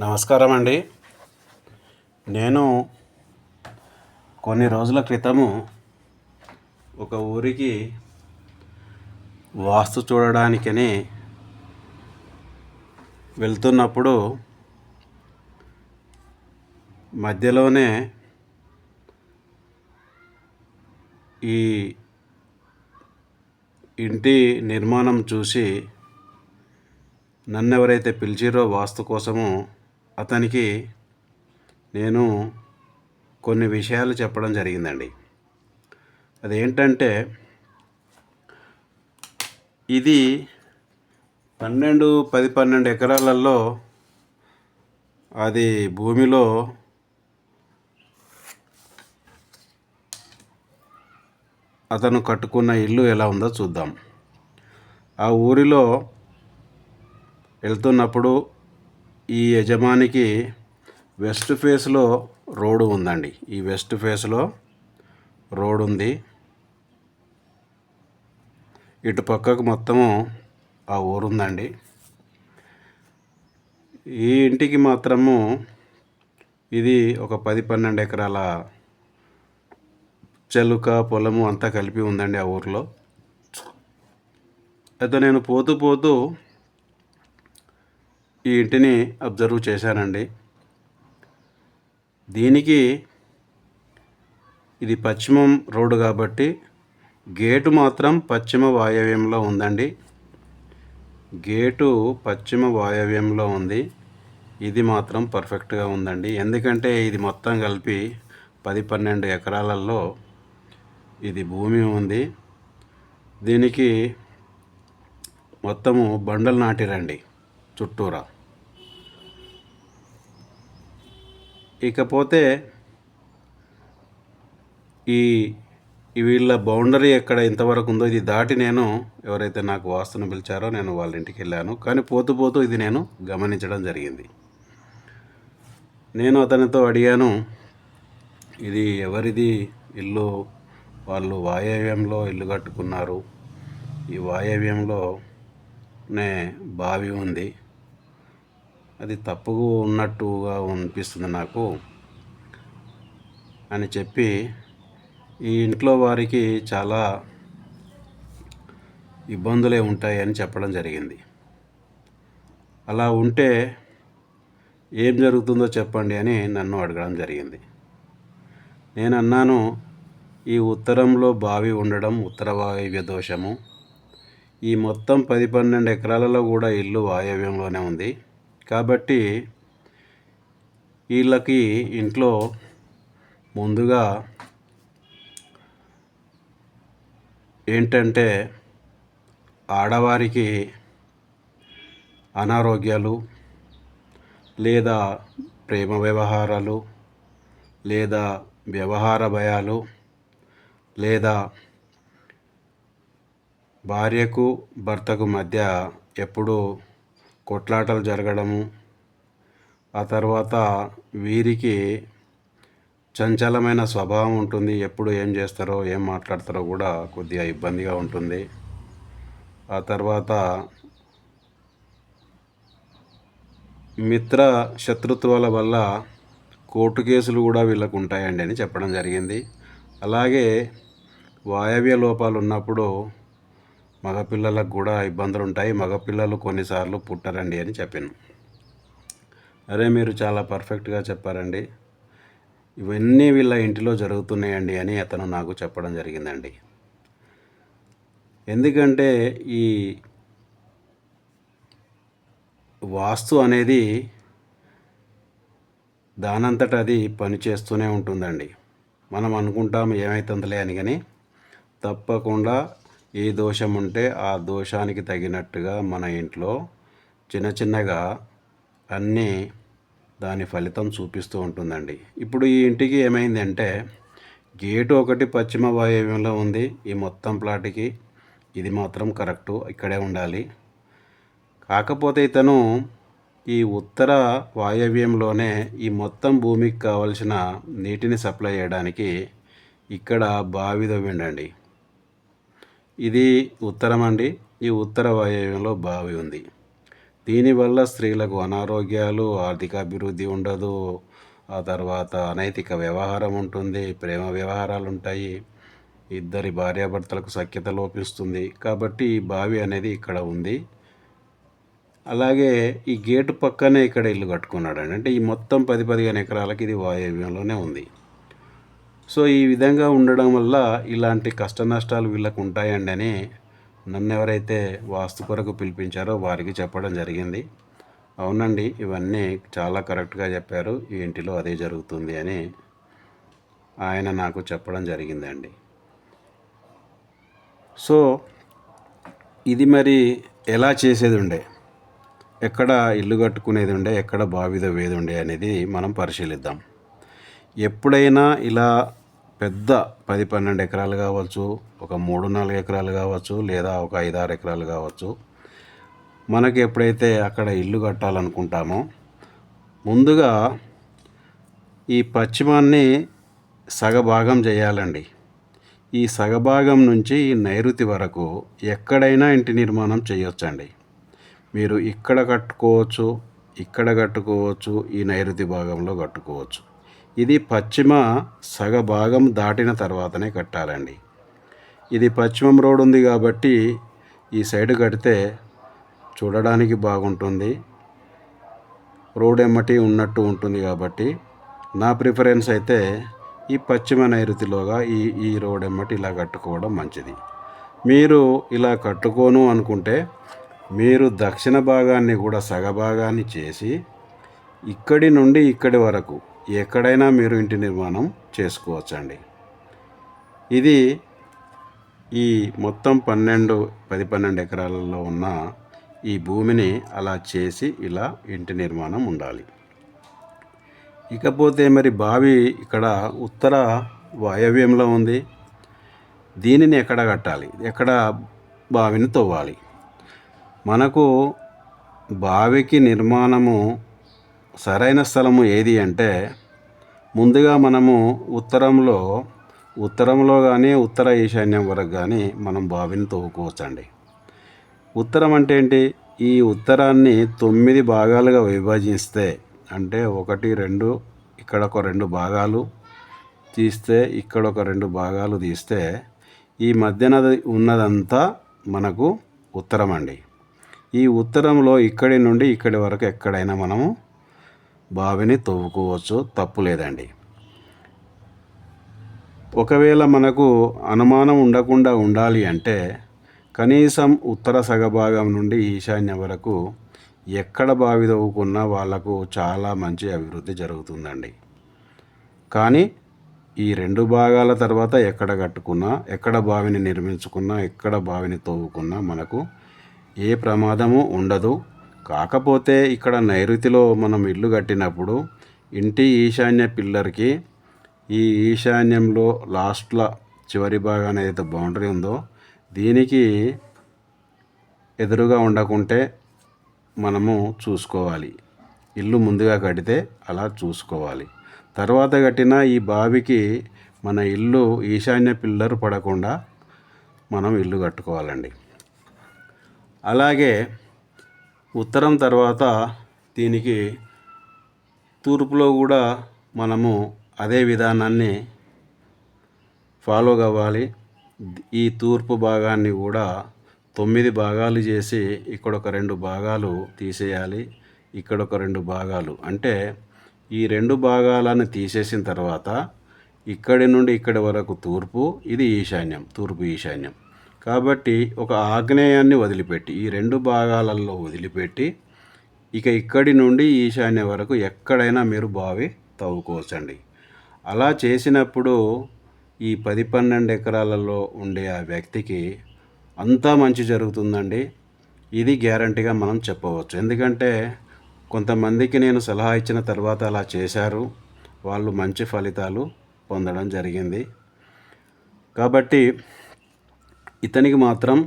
నమస్కారం అండి. నేను కొన్ని రోజుల క్రితము ఒక ఊరికి వాస్తు చూడడానికని వెళ్తున్నప్పుడు మధ్యలోనే ఈ ఇంటి నిర్మాణం చూసి నన్ను ఎవరైతే పిలిచిరో వాస్తు కోసము అతనికి నేను కొన్ని విషయాలు చెప్పడం జరిగిందండి. అదేంటంటే ఇది 10-12 ఎకరాలలో అది భూమిలో అతను కట్టుకున్న ఇల్లు ఎలా ఉందో చూద్దాం. ఆ ఊరిలో వెళ్తున్నప్పుడు ఈ యజమానికి వెస్ట్ ఫేస్లో రోడ్డు ఉందండి. ఈ వెస్ట్ ఫేస్లో రోడ్ ఉంది. ఇటు పక్కకు మొత్తము ఆ ఊరు ఉందండి. ఈ ఇంటికి మాత్రము ఇది ఒక 10-12 ఎకరాల చెలుక పొలము అంతా కలిపి ఉందండి ఆ ఊరిలో. అయితే నేను పోతూ ఈ ఇంటిని అబ్జర్వ్ చేశానండి. దీనికి ఇది పశ్చిమం రోడ్డు కాబట్టి గేటు మాత్రం పశ్చిమ వాయవ్యంలో ఉందండి. గేటు పశ్చిమ వాయవ్యంలో ఉంది. ఇది మాత్రం పర్ఫెక్ట్గా ఉందండి. ఎందుకంటే ఇది మొత్తం కలిపి 10-12 ఎకరాలలో ఇది భూమి ఉంది. దీనికి మొత్తము బండలు నాటిరండి చుట్టూరా. ఇకపోతే ఈ వీళ్ళ బౌండరీ ఎక్కడ ఇంతవరకు ఉందో ఇది దాటి నేను ఎవరైతే నాకు వాస్తును పిలిచారో నేను వాళ్ళ ఇంటికి వెళ్ళాను. కానీ పోతూ ఇది నేను గమనించడం జరిగింది. నేను అతనితో అడిగాను, ఇది ఎవరిది ఇల్లు? వాళ్ళు వాయవ్యంలో ఇల్లు కట్టుకున్నారు. ఈ వాయవ్యంలోనే బావి ఉంది. అది తప్పుగా ఉన్నట్టుగా అనిపిస్తుంది నాకు అని చెప్పి ఈ ఇంట్లో వారికి చాలా ఇబ్బందులే ఉంటాయని చెప్పడం జరిగింది. అలా ఉంటే ఏం జరుగుతుందో చెప్పండి అని నన్ను అడగడం జరిగింది. నేను అన్నాను, ఈ ఉత్తరంలో బావి ఉండడం ఉత్తర వాయవ్య దోషము. ఈ మొత్తం 10-12 ఎకరాలలో కూడా ఇల్లు వాయవ్యంలోనే ఉంది. కాబట్టి వీళ్ళకి ఇంట్లో ముందుగా ఏంటంటే ఆడవారికి అనారోగ్యాలు లేదా ప్రేమ వ్యవహారాలు లేదా వ్యవహార భయాలు లేదా భార్యకు భర్తకు మధ్య ఎప్పుడూ కొట్లాటలు జరగడము, ఆ తర్వాత వీరికి చంచలమైన స్వభావం ఉంటుంది. ఎప్పుడు ఏం చేస్తారో ఏం మాట్లాడతారో కూడా కొద్దిగా ఇబ్బందిగా ఉంటుంది. ఆ తర్వాత మిత్ర శత్రుత్వాల వల్ల కోర్టు కేసులు కూడా వీళ్ళకు ఉంటాయండి అని చెప్పడం జరిగింది. అలాగే వాయవ్య లోపాలు ఉన్నప్పుడు మగపిల్లలకు కూడా ఇబ్బందులు ఉంటాయి. మగపిల్లలు కొన్నిసార్లు పుట్టరండి అని చెప్పాను. అరే, మీరు చాలా పర్ఫెక్ట్గా చెప్పారండి, ఇవన్నీ వీళ్ళ ఇంటిలో జరుగుతున్నాయండి అని అతను నాకు చెప్పడం జరిగిందండి. ఎందుకంటే ఈ వాస్తు అనేది దానంతట అది పనిచేస్తూనే ఉంటుందండి. మనం అనుకుంటాం ఏమవుతుందిలే అని, కానీ తప్పకుండా ఏ దోషం ఉంటే ఆ దోషానికి తగినట్టుగా మన ఇంట్లో చిన్నగా అన్నీ దాని ఫలితం చూపిస్తూ ఉంటుందండి. ఇప్పుడు ఈ ఇంటికి ఏమైందంటే గేటు ఒకటి పశ్చిమ వాయవ్యంలో ఉంది. ఈ మొత్తం ప్లాట్కి ఇది మాత్రం కరెక్టు, ఇక్కడే ఉండాలి. కాకపోతే ఇతను ఈ ఉత్తర వాయవ్యంలోనే ఈ మొత్తం భూమికి కావలసిన నీటిని సప్లై చేయడానికి ఇక్కడ బావి తవ్విండండి. ఇది ఉత్తరం అండి. ఈ ఉత్తర వాయవ్యంలో బావి ఉంది. దీనివల్ల స్త్రీలకు అనారోగ్యాలు, ఆర్థిక అభివృద్ధి ఉండదు. ఆ తర్వాత అనైతిక వ్యవహారం ఉంటుంది, ప్రేమ వ్యవహారాలు ఉంటాయి, ఇద్దరి భార్యాభర్తలకు సఖ్యత లోపిస్తుంది. కాబట్టి ఈ బావి అనేది ఇక్కడ ఉంది. అలాగే ఈ గేటు పక్కనే ఇక్కడ ఇల్లు కట్టుకున్నాడండి. అంటే ఈ మొత్తం 10-15 ఎకరాలకి ఇది వాయవ్యంలోనే ఉంది. సో ఈ విధంగా ఉండడం వల్ల ఇలాంటి కష్ట నష్టాలు వీళ్ళకు ఉంటాయండి అని నన్ను ఎవరైతే వాస్తు కొరకు పిలిపించారో వారికి చెప్పడం జరిగింది. అవునండి, ఇవన్నీ చాలా కరెక్ట్గా చెప్పారు, ఈ ఇంటిలో అదే జరుగుతుంది అని ఆయన నాకు చెప్పడం జరిగిందండి. సో ఇది మరి ఎలా చేసేది ఉండే, ఎక్కడ ఇల్లు కట్టుకునేది ఉండే, ఎక్కడ బావి తవ్వేది ఉండే అనేది మనం పరిశీలిద్దాం. ఎప్పుడైనా ఇలా పెద్ద 10-12 ఎకరాలు కావచ్చు, ఒక 3-4 ఎకరాలు కావచ్చు, లేదా ఒక 5-6 ఎకరాలు కావచ్చు, మనకి ఎప్పుడైతే అక్కడ ఇల్లు కట్టాలనుకుంటామో ముందుగా ఈ పశ్చిమాన్ని సగభాగం చేయాలండి. ఈ సగభాగం నుంచి ఈ నైరుతి వరకు ఎక్కడైనా ఇంటి నిర్మాణం చేయొచ్చండి. మీరు ఇక్కడ కట్టుకోవచ్చు, ఇక్కడ కట్టుకోవచ్చు, ఈ నైరుతి భాగంలో కట్టుకోవచ్చు. ఇది పశ్చిమ సగభాగం దాటిన తర్వాతనే కట్టాలండి. ఇది పశ్చిమం రోడ్ ఉంది కాబట్టి ఈ సైడ్ కడితే చూడడానికి బాగుంటుంది, రోడ్ ఎమ్మటి ఉన్నట్టు ఉంటుంది. కాబట్టి నా ప్రిఫరెన్స్ అయితే ఈ పశ్చిమ నైరుతిలోగా ఈ రోడ్ ఎమ్మటి ఇలా కట్టుకోవడం మంచిది. మీరు ఇలా కట్టుకోను అనుకుంటే మీరు దక్షిణ భాగాన్ని కూడా సగభాగాన్ని చేసి ఇక్కడి నుండి ఇక్కడి వరకు ఎక్కడైనా మీరు ఇంటి నిర్మాణం చేసుకోవచ్చండి. ఇది ఈ మొత్తం 10-12 ఎకరాలలో ఉన్న ఈ భూమిని అలా చేసి ఇలా ఇంటి నిర్మాణం ఉండాలి. ఇకపోతే మరి బావి ఇక్కడ ఉత్తర వాయవ్యంలో ఉంది. దీనిని ఎక్కడ కట్టాలి, ఎక్కడ బావిని తవ్వాలి? మనకు బావికి నిర్మాణము సరైన స్థలము ఏది అంటే ముందుగా మనము ఉత్తరంలో కానీ ఉత్తర ఈశాన్యం వరకు కానీ మనం బావిని తవ్వుకోవచ్చండి. ఉత్తరం అంటే ఏంటి? ఈ ఉత్తరాన్ని 9 భాగాలుగా విభజిస్తే, అంటే 1, 2, ఇక్కడ ఒక 2 భాగాలు తీస్తే, ఇక్కడ ఒక 2 భాగాలు తీస్తే ఈ మధ్యన ఉన్నదంతా మనకు ఉత్తరం అండి. ఈ ఉత్తరంలో ఇక్కడి నుండి ఇక్కడి వరకు ఎక్కడైనా మనము బావిని తవ్వుకోవచ్చు, తప్పు లేదండి. ఒకవేళ మనకు అనుమానం ఉండకుండా ఉండాలి అంటే కనీసం ఉత్తర సగభాగం నుండి ఈశాన్యం వరకు ఎక్కడ బావి తవ్వుకున్నా వాళ్ళకు చాలా మంచి అభివృద్ధి జరుగుతుందండి. కానీ ఈ 2 భాగాల తర్వాత ఎక్కడ కట్టుకున్నా, ఎక్కడ బావిని నిర్మించుకున్నా, ఎక్కడ బావిని తవ్వుకున్నా మనకు ఏ ప్రమాదము ఉండదు. కాకపోతే ఇక్కడ నైరుతిలో మనం ఇల్లు కట్టినప్పుడు ఇంటి ఈశాన్య పిల్లర్కి ఈ ఈశాన్యంలో లాస్ట్లో చివరి భాగాన ఏదైతే బౌండరీ ఉందో దీనికి ఎదురుగా ఉండకుంటే మనము చూసుకోవాలి. ఇల్లు ముందుగా కడితే అలా చూసుకోవాలి. తర్వాత కట్టిన ఈ బావికి మన ఇల్లు ఈశాన్య పిల్లర్ పడకుండా మనం ఇల్లు కట్టుకోవాలండి. అలాగే ఉత్తరం తర్వాత దీనికి తూర్పులో కూడా మనము అదే విధానాన్ని ఫాలో కావాలి. ఈ తూర్పు భాగాన్ని కూడా 9 భాగాలు చేసి ఇక్కడ ఒక 2 భాగాలు తీసేయాలి, ఇక్కడ ఒక 2 భాగాలు. అంటే ఈ 2 భాగాలను తీసేసిన తర్వాత ఇక్కడి నుండి ఇక్కడి వరకు తూర్పు, ఇది ఈశాన్యం, తూర్పు ఈశాన్యం. కాబట్టి ఒక ఆగ్నేయాన్ని వదిలిపెట్టి ఈ 2 భాగాలలో వదిలిపెట్టి ఇక ఇక్కడి నుండి ఈశాన్యం వరకు ఎక్కడైనా మీరు బావి తవ్వుకోవచ్చండి. అలా చేసినప్పుడు ఈ 10-12 ఎకరాలలో ఉండే ఆ వ్యక్తికి అంతా మంచి జరుగుతుందండి. ఇది గ్యారంటీగా మనం చెప్పవచ్చు. ఎందుకంటే కొంతమందికి నేను సలహా ఇచ్చిన తర్వాత అలా చేశారు, వాళ్ళు మంచి ఫలితాలు పొందడం జరిగింది. కాబట్టి ఇతనికి మాత్రం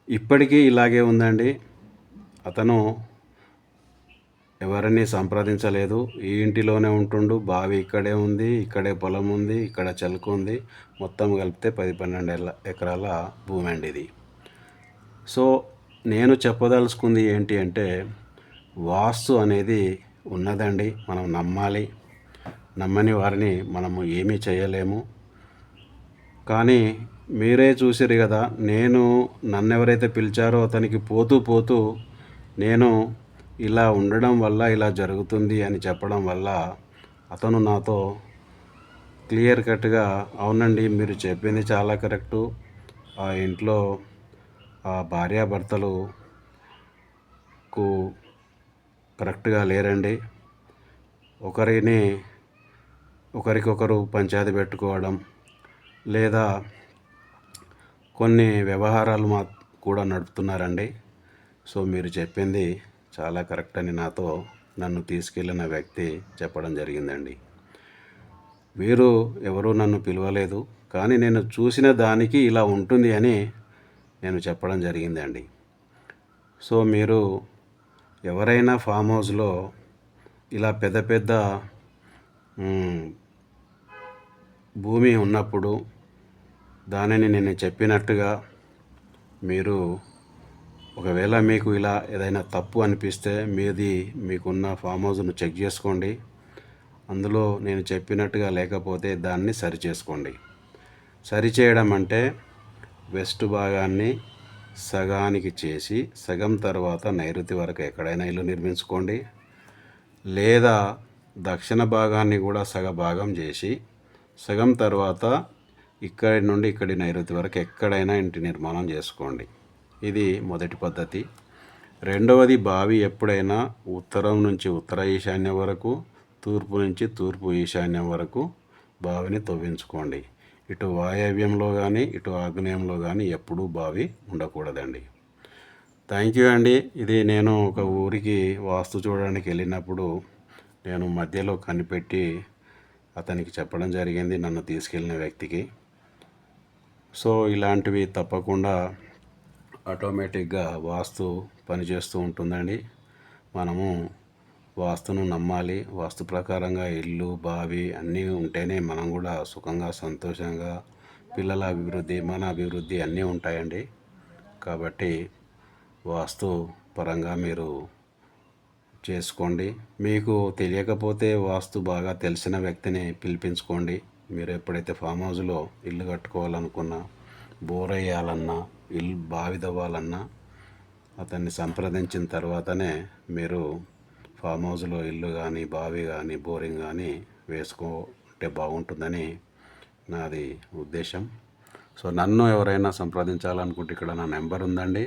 ఇప్పటికీ ఇలాగే ఉందండి. అతను ఎవరిని సంప్రదించలేదు, ఈ ఇంటిలోనే ఉంటుండు. బావి ఇక్కడే ఉంది, ఇక్కడే పొలం ఉంది, ఇక్కడ చెలుకు ఉంది. మొత్తం కలిపితే 10-12 ఎకరాల భూమి అండి ఇది. సో నేను చెప్పదలుచుకుంది ఏంటి అంటే, వాస్తు అనేది ఉన్నదండి. మనం నమ్మాలి. నమ్మని వారిని మనము ఏమీ చేయలేము. కానీ మీరే చూసిర్రు కదా, నేను నన్నెవరైతే పిలిచారో అతనికి పోతూ పోతూ నేను ఇలా ఉండడం వల్ల ఇలా జరుగుతుంది అని చెప్పడం వల్ల అతను నాతో క్లియర్ కట్గా అవునండి మీరు చెప్పింది చాలా కరెక్టు, ఆ ఇంట్లో ఆ భార్యాభర్తలకు కరెక్ట్గా లేరండి, ఒకరికొకరు పంచాయతీ పెట్టుకోవడం లేదా కొన్ని వ్యవహారాలు కూడా నడుపుతున్నారండి. సో మీరు చెప్పింది చాలా కరెక్ట్ అని నన్ను తీసుకెళ్ళిన వ్యక్తి చెప్పడం జరిగిందండి. వీరు ఎవరూ నన్ను పిలవలేదు, కానీ నేను చూసిన దానికి ఇలా ఉంటుంది అని నేను చెప్పడం జరిగిందండి. సో మీరు ఎవరైనా ఫామ్ హౌస్లో ఇలా పెద్ద పెద్ద భూమి ఉన్నప్పుడు దానిని నేను చెప్పినట్టుగా మీరు ఒకవేళ మీకు ఇలా ఏదైనా తప్పు అనిపిస్తే మీకున్న ఫామ్ హౌస్ను చెక్ చేసుకోండి. అందులో నేను చెప్పినట్టుగా లేకపోతే దాన్ని సరిచేసుకోండి. సరిచేయడం అంటే వెస్ట్ భాగాన్ని సగానికి చేసి సగం తర్వాత నైరుతి వరకు ఎక్కడైనా ఇల్లు నిర్మించుకోండి, లేదా దక్షిణ భాగాన్ని కూడా సగభాగం చేసి సగం తర్వాత ఇక్కడి నుండి ఇక్కడి నైరుతి వరకు ఎక్కడైనా ఇంటి నిర్మాణం చేసుకోండి. ఇది మొదటి పద్ధతి. రెండవది, బావి ఎప్పుడైనా ఉత్తరం నుంచి ఉత్తర ఈశాన్యం వరకు, తూర్పు నుంచి తూర్పు ఈశాన్యం వరకు బావిని తవ్వించుకోండి. ఇటు వాయవ్యంలో కానీ ఇటు ఆగ్నేయంలో కానీ ఎప్పుడూ బావి ఉండకూడదండి. థ్యాంక్ యూ అండి. ఇది నేను ఒక ఊరికి వాస్తు చూడడానికి వెళ్ళినప్పుడు నేను మధ్యలో కనిపెట్టి అతనికి చెప్పడం జరిగింది, నన్ను తీసుకెళ్ళిన వ్యక్తికి. సో ఇలాంటివి తప్పకుండా ఆటోమేటిక్గా వాస్తు పనిచేస్తూ ఉంటుందండి. మనము వాస్తును నమ్మాలి. వాస్తు ప్రకారంగా ఇల్లు, బావి అన్నీ ఉంటేనే మనం కూడా సుఖంగా, సంతోషంగా, పిల్లల అభివృద్ధి, మన అభివృద్ధి అన్నీ ఉంటాయండి. కాబట్టి వాస్తు పరంగా మీరు చేసుకోండి. మీకు తెలియకపోతే వాస్తు బాగా తెలిసిన వ్యక్తిని పిలిపించుకోండి. మీరు ఎప్పుడైతే ఫామ్ హౌస్లో ఇల్లు కట్టుకోవాలనుకున్నా, బోర్ వేయాలన్నా, బావి తవ్వాలన్నా అతన్ని సంప్రదించిన తర్వాతనే మీరు ఫామ్ హౌస్లో ఇల్లు కానీ, బావి కానీ, బోరింగ్ కానీ వేసుకుంటే బాగుంటుందని నాది ఉద్దేశం. సో నన్ను ఎవరైనా సంప్రదించాలనుకుంటే ఇక్కడ నా నెంబర్ ఉందండి.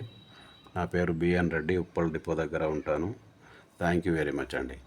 నా పేరు బిఎన్ రెడ్డి, ఉప్పల్ డిపో దగ్గర ఉంటాను. థ్యాంక్ యూ వెరీ మచ్ అండి.